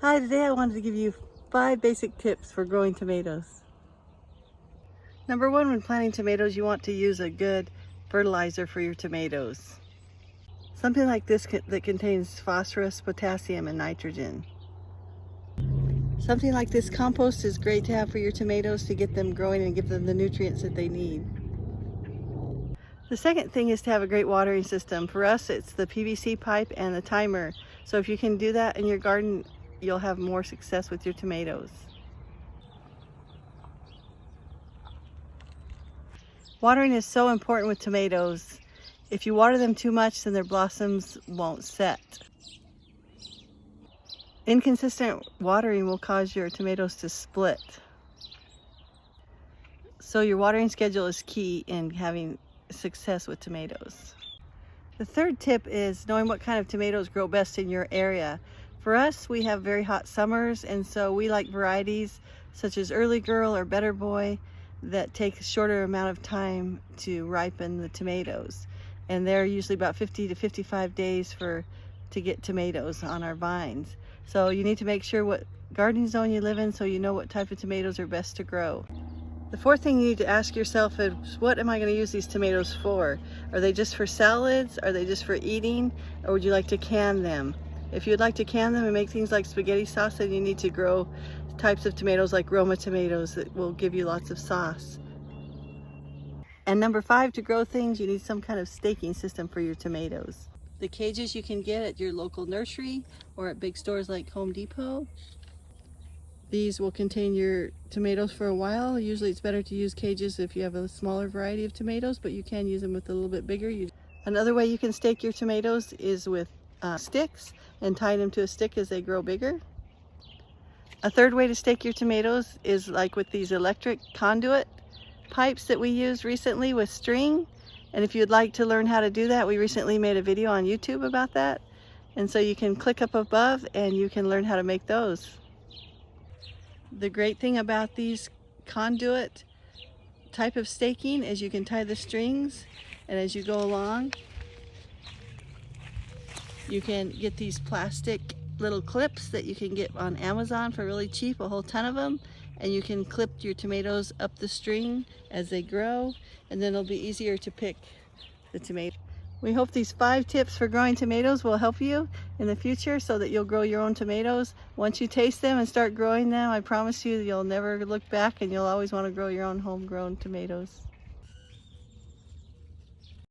Hi, today I wanted to give you 5 basic tips for growing tomatoes. Number 1, when planting tomatoes, you want to use a good fertilizer for your tomatoes. Something like this that contains phosphorus, potassium, and nitrogen. Something like this compost is great to have for your tomatoes to get them growing and give them the nutrients that they need. The second thing is to have a great watering system. For us, it's the PVC pipe and the timer. So if you can do that in your garden, you'll have more success with your tomatoes. Watering is so important with tomatoes. If you water them too much, then their blossoms won't set. Inconsistent watering will cause your tomatoes to split. So your watering schedule is key in having success with tomatoes. The third tip is knowing what kind of tomatoes grow best in your area. For us, we have very hot summers, and so we like varieties such as Early Girl or Better Boy that take a shorter amount of time to ripen the tomatoes. And they're usually about 50 to 55 days to get tomatoes on our vines. So you need to make sure what gardening zone you live in so you know what type of tomatoes are best to grow. The fourth thing you need to ask yourself is, what am I going to use these tomatoes for? Are they just for salads? Are they just for eating? Or would you like to can them? If you'd like to can them and make things like spaghetti sauce, then you need to grow types of tomatoes like Roma tomatoes that will give you lots of sauce. And number 5, to grow things, you need some kind of staking system for your tomatoes. The cages you can get at your local nursery or at big stores like Home Depot. These will contain your tomatoes for a while. Usually it's better to use cages if you have a smaller variety of tomatoes, but you can use them with a little bit bigger. Another way you can stake your tomatoes is with sticks and tie them to a stick as they grow bigger. A third way to stake your tomatoes is like with these electric conduit pipes that we used recently with string. And if you'd like to learn how to do that, we recently made a video on YouTube about that. And so you can click up above and you can learn how to make those. The great thing about these conduit type of staking is you can tie the strings, and as you go along you can get these plastic little clips that you can get on Amazon for really cheap, a whole ton of them, and you can clip your tomatoes up the string as they grow, and then it'll be easier to pick the tomato. We hope these 5 tips for growing tomatoes will help you in the future so that you'll grow your own tomatoes. Once you taste them and start growing them, I promise you you'll never look back and you'll always want to grow your own homegrown tomatoes.